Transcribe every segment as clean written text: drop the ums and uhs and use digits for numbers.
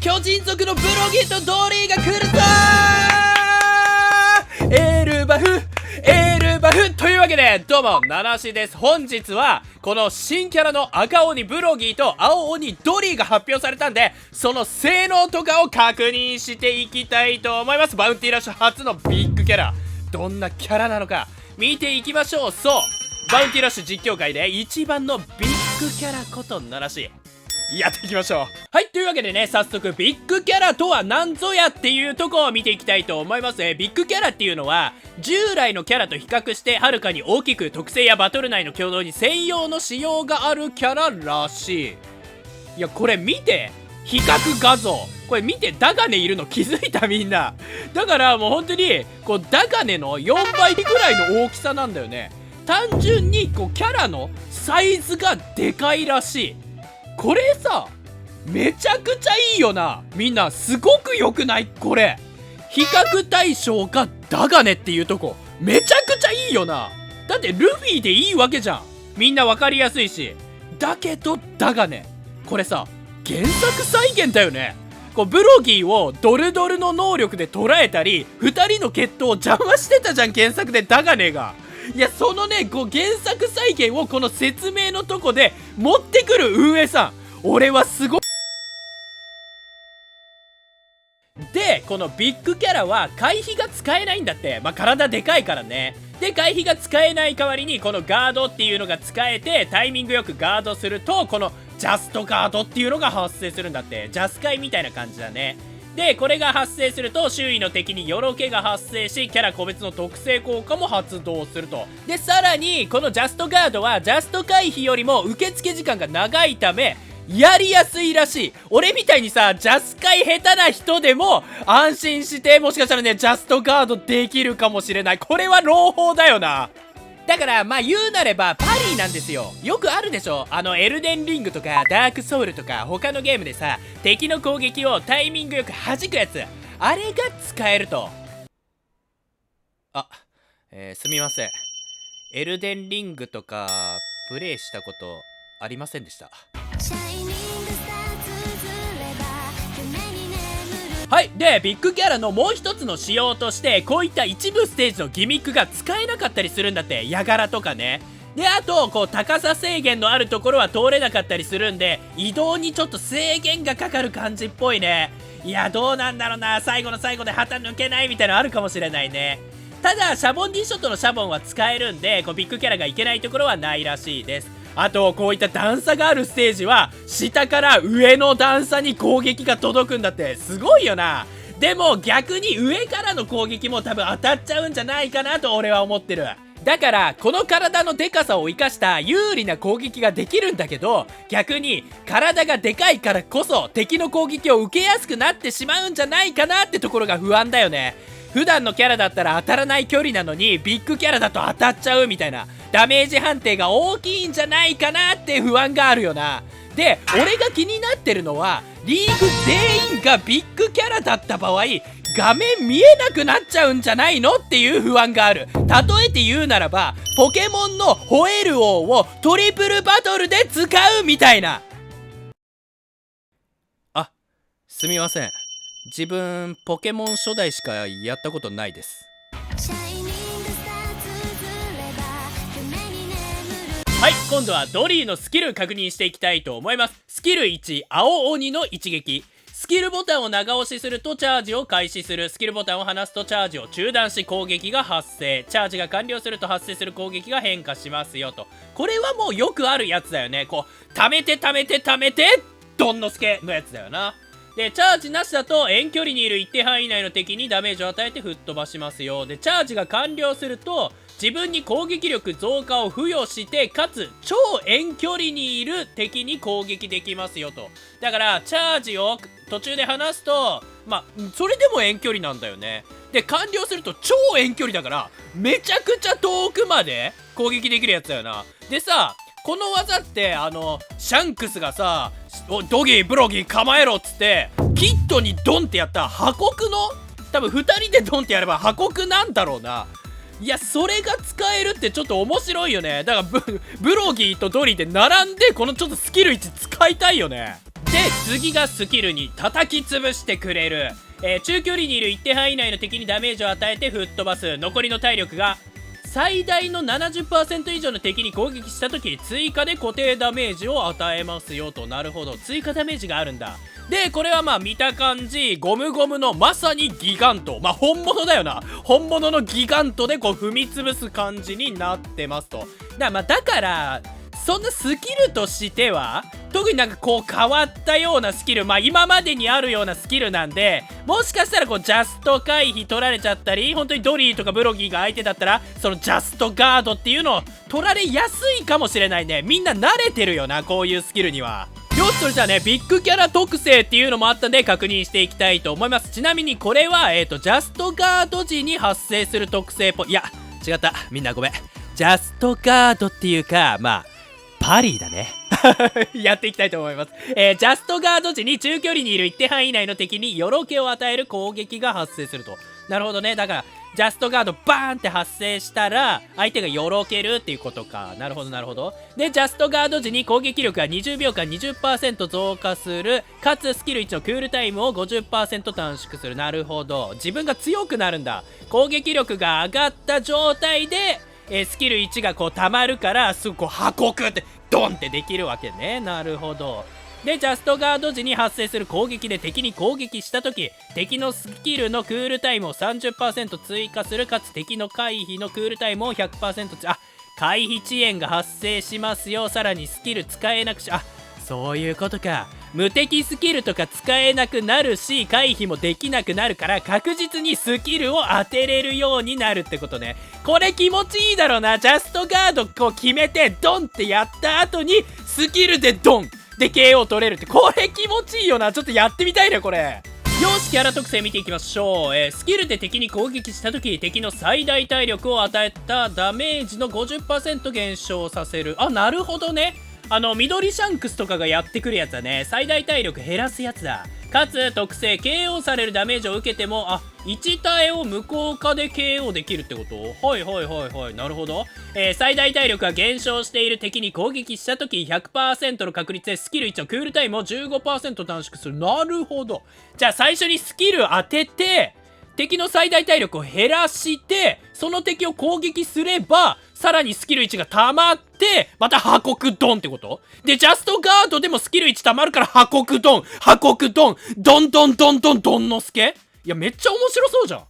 巨人族のブロギーとドリーが来るぞー。エルバフというわけで、どうもナナシです。本日はこの新キャラの赤鬼ブロギーと青鬼ドリーが発表されたんで、その性能とかを確認していきたいと思います。バウンティーラッシュ初のビッグキャラ、どんなキャラなのか見ていきましょう。そう、バウンティーラッシュ実況界で一番のビッグキャラことナナシ、やっていきましょう。はい、というわけでね、早速ビッグキャラとは何ぞやっていうとこを見ていきたいと思います。ビッグキャラっていうのは従来のキャラと比較してはるかに大きく、特性やバトル内の挙動に専用の仕様があるキャラらしい。いや、これ見て、比較画像これ見て、ダガネいるの気づいた？みんな。だからもう本当にこうダガネの4倍ぐらいの大きさなんだよね。単純にこうキャラのサイズがでかいらしい。これさ、めちゃくちゃいいよな。みんなすごく良くない？これ比較対象がダガネっていうとこ、めちゃくちゃいいよな。だってルフィでいいわけじゃん。みんな分かりやすいし。だけどダガネ、これさ原作再現だよね。こうブロギーをドルドルの能力で捉えたり、2人の決闘を邪魔してたじゃん、原作でダガネが。いや、そのね、こう原作再現をこの説明のとこで持ってくる運営さん、俺はすごい。で、このビッグキャラは回避が使えないんだって。まあ、体でかいからね。で、回避が使えない代わりにこのガードっていうのが使えて、タイミングよくガードすると、このジャストガードっていうのが発生するんだって。ジャスカイみたいな感じだね。で、これが発生すると周囲の敵によろけが発生し、キャラ個別の特性効果も発動すると。で、さらにこのジャストガードはジャスト回避よりも受付時間が長いためやりやすいらしい。俺みたいにさ、ジャスカイ下手な人でも安心してもしかしたらね、ジャストガードできるかもしれない。これは朗報だよな。だからまあ言うなればパリーなんですよ。よくあるでしょ、エルデンリングとかダークソウルとか他のゲームでさ、敵の攻撃をタイミングよく弾くやつ、あれが使えると。すみません、エルデンリングとかプレイしたことありませんでした。はい。で、ビッグキャラのもう一つの仕様として、こういった一部ステージのギミックが使えなかったりするんだって。矢柄とかね。で、あとこう高さ制限のあるところは通れなかったりするんで、移動にちょっと制限がかかる感じっぽいね。いや、どうなんだろうな。最後の最後で旗抜けないみたいなのあるかもしれないね。ただシャボンディショットのシャボンは使えるんで、こうビッグキャラがいけないところはないらしいです。あと、こういった段差があるステージは下から上の段差に攻撃が届くんだって。すごいよな。でも逆に上からの攻撃も多分当たっちゃうんじゃないかなと俺は思ってる。だからこの体のでかさを生かした有利な攻撃ができるんだけど、逆に体がでかいからこそ敵の攻撃を受けやすくなってしまうんじゃないかなってところが不安だよね。普段のキャラだったら当たらない距離なのに、ビッグキャラだと当たっちゃうみたいなダメージ判定が大きいんじゃないかなって不安があるよな。で、俺が気になってるのは、リーグ全員がビッグキャラだった場合、画面見えなくなっちゃうんじゃないのっていう不安がある。例えて言うならば、ポケモンのホエル王をトリプルバトルで使うみたいな。あ、すみません、自分ポケモン初代しかやったことないです。はい、今度はドリーのスキル確認していきたいと思います。スキル1、青鬼の一撃。スキルボタンを長押しするとチャージを開始する。スキルボタンを離すとチャージを中断し攻撃が発生。チャージが完了すると発生する攻撃が変化しますよと。これはもうよくあるやつだよね。こう貯めてどんのすけのやつだよな。で、チャージなしだと遠距離にいる一定範囲内の敵にダメージを与えて吹っ飛ばしますよ。で、チャージが完了すると自分に攻撃力増加を付与して、かつ超遠距離にいる敵に攻撃できますよと。だからチャージを途中で離すと、まあそれでも遠距離なんだよね。で、完了すると超遠距離だからめちゃくちゃ遠くまで攻撃できるやつだよな。でさ、この技ってシャンクスがさ、ドギーブロギー構えろっつってキッドにドンってやった破国の、多分2人でドンってやれば破国なんだろうな。いや、それが使えるってちょっと面白いよね。だからブロギーとドリーで並んでこのちょっとスキル1使いたいよね。で、次がスキルに叩き潰してくれる。中距離にいる一定範囲内の敵にダメージを与えて吹っ飛ばす。残りの体力が最大の 70% 以上の敵に攻撃した時追加で固定ダメージを与えますよと。なるほど、追加ダメージがあるんだ。でこれはまあ見た感じゴムゴムのまさにギガント、まあ本物だよな、本物のギガントでこう踏み潰す感じになってますと。だからそんなスキルとしては特になんかこう変わったようなスキル、まあ今までにあるようなスキルなんで、もしかしたらこうジャスト回避取られちゃったり、本当にドリーとかブロギーが相手だったらそのジャストガードっていうのを取られやすいかもしれないね。みんな慣れてるよな、こういうスキルには。よし、それじゃあね、ビッグキャラ特性っていうのもあったんで確認していきたいと思います。ちなみにこれはジャストガード時に発生する特性いや違った、みんなごめん、ジャストガードっていうかまあパリーだねやっていきたいと思います。ジャストガード時に中距離にいる一定範囲内の敵によろけを与える攻撃が発生すると。なるほどね。だからジャストガードバーンって発生したら相手がよろけるっていうことか。なるほどなるほど。でジャストガード時に攻撃力が20秒間 20% 増加する、かつスキル1のクールタイムを 50% 短縮する。なるほど、自分が強くなるんだ。攻撃力が上がった状態でスキル1がこう溜まるからすぐこう破国ってドンってできるわけね。なるほど。でジャストガード時に発生する攻撃で敵に攻撃した時、敵のスキルのクールタイムを 30% 追加する、かつ敵の回避のクールタイムを 100% 回避遅延が発生しますよ。さらにスキル使えなくしそういうことか。無敵スキルとか使えなくなるし回避もできなくなるから確実にスキルを当てれるようになるってことね。これ気持ちいいだろうな。ジャストガードこう決めてドンってやった後にスキルでドンで KO 取れるって、これ気持ちいいよな。ちょっとやってみたいねこれ。よし、キャラ特性見ていきましょう。スキルで敵に攻撃した時敵の最大体力を与えたダメージの 50% 減少させる。なるほどね。緑シャンクスとかがやってくるやつだね。最大体力減らすやつだ。かつ特性 KO されるダメージを受けても1体を無効化で KO できるってこと。はいはいはいはい、なるほど。最大体力が減少している敵に攻撃した時 100% の確率でスキル1のクールタイムを 15% 短縮する。なるほど。じゃあ最初にスキル当てて敵の最大体力を減らしてその敵を攻撃すればさらにスキル1が溜まってまた破国ドンってことで、ジャストガードでもスキル1溜まるから破国ドン破国ドンドンドンドンドンドンのすけ。いやめっちゃ面白そうじゃん。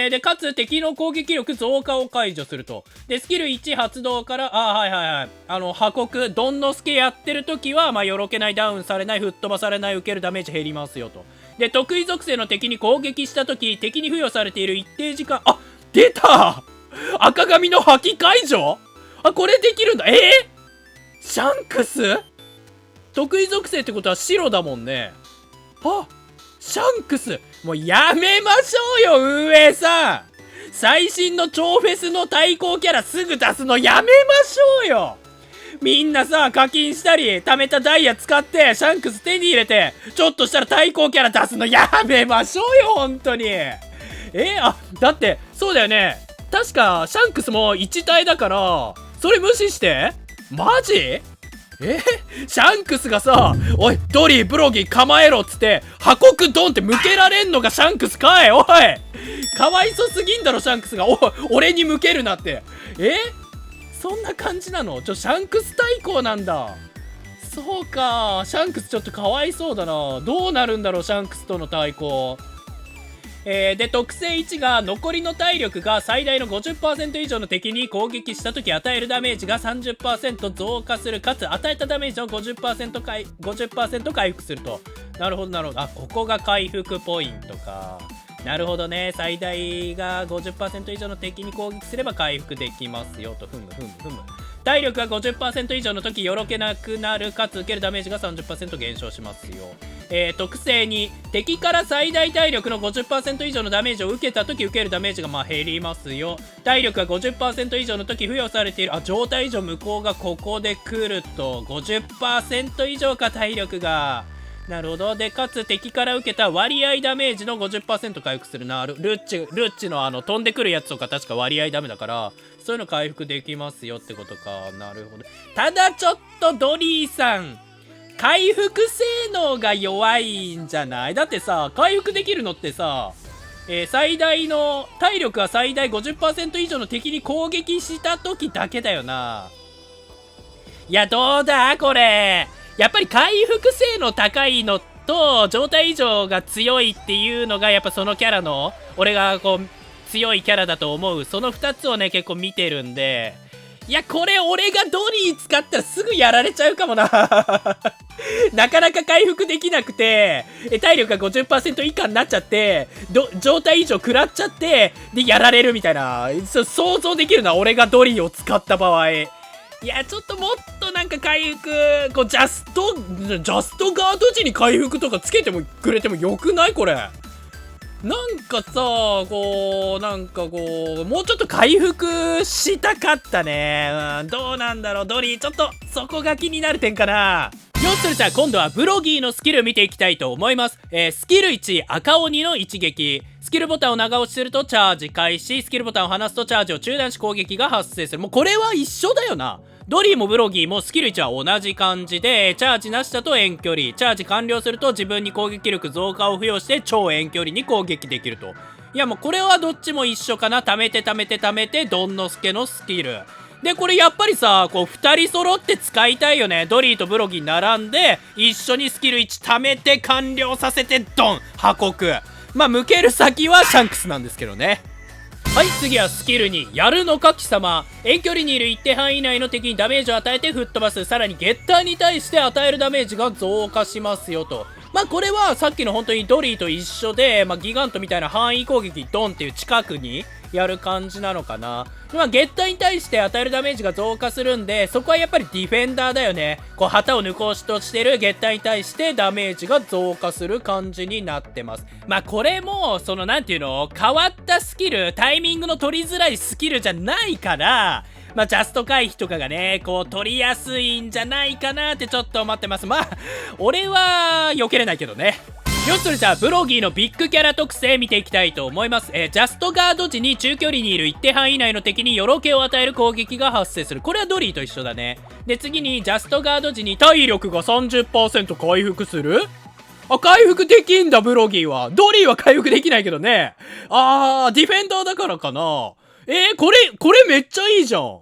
でかつ敵の攻撃力増加を解除すると。でスキル1発動からはいはいはい、破国ドンのすけやってる時はよろけない、ダウンされない、吹っ飛ばされない、受けるダメージ減りますよと。で得意属性の敵に攻撃した時敵に付与されている一定時間出た赤髪の破棄解除。これできるんだ。シャンクス得意属性ってことは白だもんね。シャンクスもうやめましょうよ運営さん。最新の超フェスの対抗キャラすぐ出すのやめましょうよ。みんなさ課金したり貯めたダイヤ使ってシャンクス手に入れてちょっとしたら対抗キャラ出すのやめましょうよ本当に。だってそうだよね、確かシャンクスも1体だからそれ無視してマジシャンクスがさおいドリーブロギー構えろっつって破国ドンって向けられんのがシャンクスかい。おいかわいそすぎんだろシャンクスが俺に向けるなって。そんな感じなの。シャンクス対抗なんだ。そうか、シャンクスちょっとかわいそうだな。どうなるんだろうシャンクスとの対抗。で特性1が残りの体力が最大の 50% 以上の敵に攻撃した時与えるダメージが 30% 増加する、かつ与えたダメージを 50% 回復すると。なるほどなるほど。ここが回復ポイントか。なるほどね。最大が 50% 以上の敵に攻撃すれば回復できますよと。体力が 50% 以上の時よろけなくなる、かつ受けるダメージが 30% 減少しますよ。特性に敵から最大体力の 50% 以上のダメージを受けた時受けるダメージが減りますよ。体力が 50% 以上の時付与されている状態以上無効がここで来ると 50% 以上か体力が。なるほど。でかつ敵から受けた割合ダメージの 50% 回復するな。ルッチの飛んでくるやつとか確か割合ダメだからそういうの回復できますよってことか。なるほど。ただちょっとドリーさん回復性能が弱いんじゃない？だってさ、回復できるのってさ、最大の体力が最大 50% 以上の敵に攻撃した時だけだよな。いや、どうだこれ。やっぱり回復性能高いのと状態異常が強いっていうのがやっぱそのキャラの俺がこう強いキャラだと思う、その2つをね結構見てるんで、いやこれ俺がドリー使ったらすぐやられちゃうかもななかなか回復できなくて体力が 50% 以下になっちゃって状態異常食らっちゃってでやられるみたいな、想像できるな俺がドリーを使った場合。いやちょっともっとなんか回復こうジャストガード時に回復とかつけてもくれてもよくない？これなんかさ、こうなんかこうもうちょっと回復したかったね。どうなんだろうドリー、ちょっとそこが気になる点かな。よっそれじゃあ今度はブロギーのスキル見ていきたいと思います。スキル1、赤鬼の一撃。スキルボタンを長押しするとチャージ開始、スキルボタンを離すとチャージを中断し攻撃が発生する。もうこれは一緒だよな。ドリーもブロギーもスキル1は同じ感じで、チャージなしだと遠距離、チャージ完了すると自分に攻撃力増加を付与して超遠距離に攻撃できると。いやもうこれはどっちも一緒かな。貯めてドンノスケのスキルで、これやっぱりさ、こう2人揃って使いたいよね。ドリーとブロギー並んで一緒にスキル1貯めて完了させてドン破国。まあ向ける先はシャンクスなんですけどね。はい、次はスキル2、やるのか貴様。遠距離にいる一定範囲内の敵にダメージを与えて吹っ飛ばす。さらにゲッターに対して与えるダメージが増加しますよと。まあこれはさっきの本当にドリーと一緒で、まあギガントみたいな範囲攻撃ドンっていう近くにやる感じなのかな。まあゲッターに対して与えるダメージが増加するんで、そこはやっぱりディフェンダーだよね。こう旗を抜こうとしてるゲッターに対してダメージが増加する感じになってます。まあこれもそのなんていうの、変わったスキル、タイミングの取りづらいスキルじゃないから、まあジャスト回避とかがねこう取りやすいんじゃないかなってちょっと思ってます。まあ俺は避けれないけどね。よっそれじゃあブロギーのビッグキャラ特性見ていきたいと思います。ジャストガード時に中距離にいる一定範囲内の敵によろけを与える攻撃が発生する。これはドリーと一緒だね。で次にジャストガード時に体力が 30% 回復する。あ、回復できんだブロギーは。ドリーは回復できないけどね。ディフェンダーだからかな。これめっちゃいいじゃん。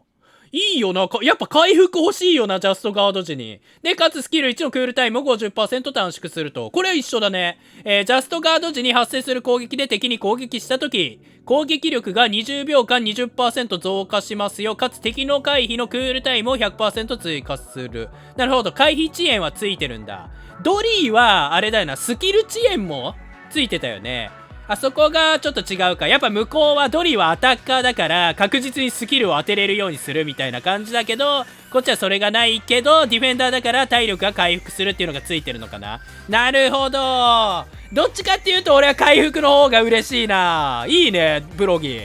いいよな。やっぱ回復欲しいよな、ジャストガード時に。で、かつスキル1のクールタイムを 50% 短縮すると。これは一緒だね。ジャストガード時に発生する攻撃で敵に攻撃したとき、攻撃力が20秒間 20% 増加しますよ。かつ敵の回避のクールタイムを 100% 追加する。なるほど。回避遅延はついてるんだ。ドリーは、あれだよな、スキル遅延もついてたよね。あそこがちょっと違うか。やっぱ向こうはドリーはアタッカーだから確実にスキルを当てれるようにするみたいな感じだけど、こっちはそれがないけどディフェンダーだから体力が回復するっていうのがついてるのかな。なるほど。どっちかっていうと俺は回復の方が嬉しいな。いいねブロギー。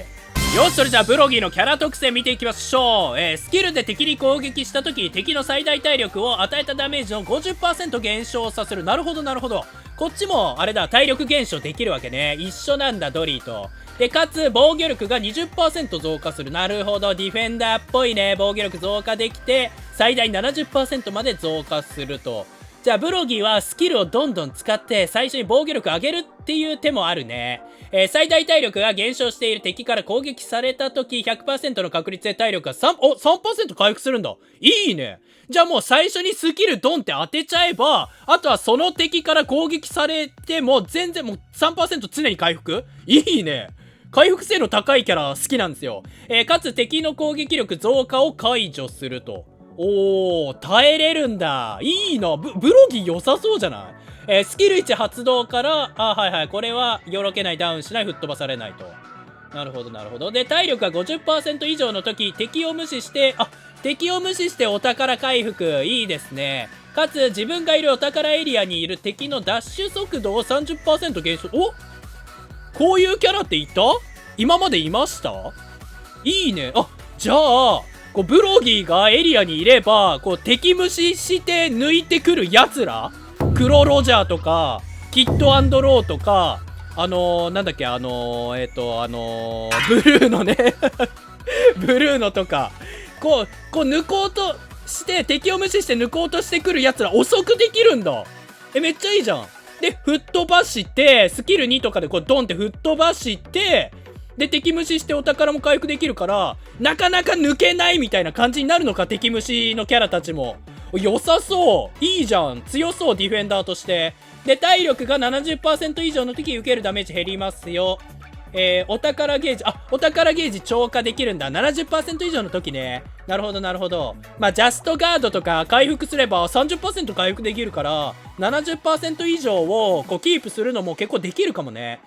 よし、それじゃあブロギーのキャラ特性見ていきましょう。スキルで敵に攻撃した時、敵の最大体力を与えたダメージの 50% 減少させる。なるほどなるほど。こっちもあれだ、体力減少できるわけね。一緒なんだドリーと。でかつ防御力が 20% 増加する。なるほど、ディフェンダーっぽいね。防御力増加できて最大 70% まで増加すると。じゃあブロギーはスキルをどんどん使って最初に防御力上げるっていう手もあるね。最大体力が減少している敵から攻撃された時 100% の確率で体力が 3% 回復するんだ。いいね。じゃあもう最初にスキルドンって当てちゃえば、あとはその敵から攻撃されても全然もう 3% 常に回復。いいね。回復性の高いキャラ好きなんですよ。かつ敵の攻撃力増加を解除すると。耐えれるんだ。いいな。ブロギー良さそうじゃない？スキル1発動から、はいはい、これはよろけない、ダウンしない、吹っ飛ばされないと。なるほどなるほど。で体力が 50% 以上の時、敵を無視してお宝回復。いいですね。かつ自分がいるお宝エリアにいる敵のダッシュ速度を 30% 減少。こういうキャラっていた？今までいました？いいね。じゃあこうブロギーがエリアにいればこう敵無視して抜いてくるやつら、クロロジャーとかキッド&ローとかなんだっけブルーのねブルーのとかこう抜こうとして敵を無視して抜こうとしてくるやつら遅くできるんだ。めっちゃいいじゃん。で吹っ飛ばしてスキル2とかでこうドンって吹っ飛ばしてで敵無視してお宝も回復できるからなかなか抜けないみたいな感じになるのか。敵無視のキャラたちも良さそう。いいじゃん。強そうディフェンダーとして。で体力が 70% 以上の時受けるダメージ減りますよ。お宝ゲージ、お宝ゲージ超過できるんだ。70% 以上の時ね。なるほどなるほど。まあジャストガードとか回復すれば 30% 回復できるから70% 以上をこうキープするのも結構できるかもね。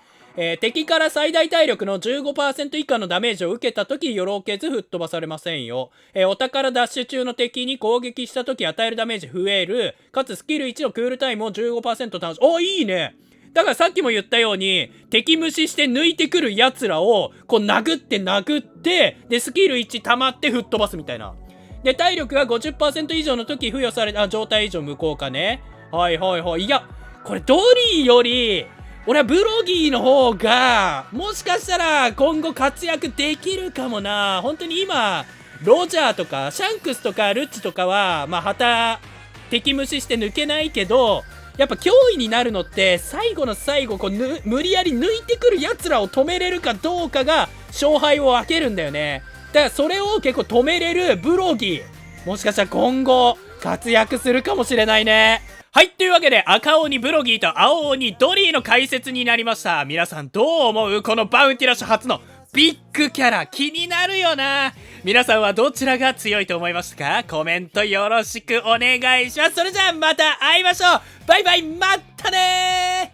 敵から最大体力の 15% 以下のダメージを受けた時よろけず吹っ飛ばされませんよ。お宝ダッシュ中の敵に攻撃した時与えるダメージ増える。かつスキル1のクールタイムを 15% 短縮。いいね。だからさっきも言ったように敵無視して抜いてくるやつらをこう殴ってでスキル1溜まって吹っ飛ばすみたいな。で体力が 50% 以上の時付与された状態以上無効化ね。はいはいはい。いやこれドリーより俺はブロギーの方がもしかしたら今後活躍できるかもな。本当に今ロジャーとかシャンクスとかルッチとかはまあ旗敵無視して抜けないけどやっぱ脅威になるのって最後の最後こう無理やり抜いてくるやつらを止めれるかどうかが勝敗を分けるんだよね。だからそれを結構止めれるブロギーもしかしたら今後活躍するかもしれないね。はい、というわけで赤鬼ブロギーと青鬼ドリーの解説になりました。皆さんどう思う？このバウンティラッシュ初のビッグキャラ気になるよな。皆さんはどちらが強いと思いましたか？コメントよろしくお願いします。それじゃあまた会いましょう。バイバイ、またね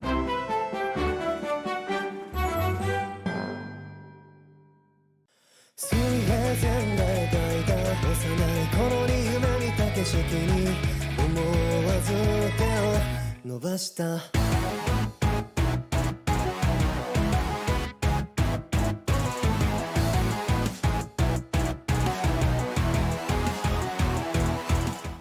ー。水平線が描いた幼い頃に夢見た景色に思わず手を伸ばした。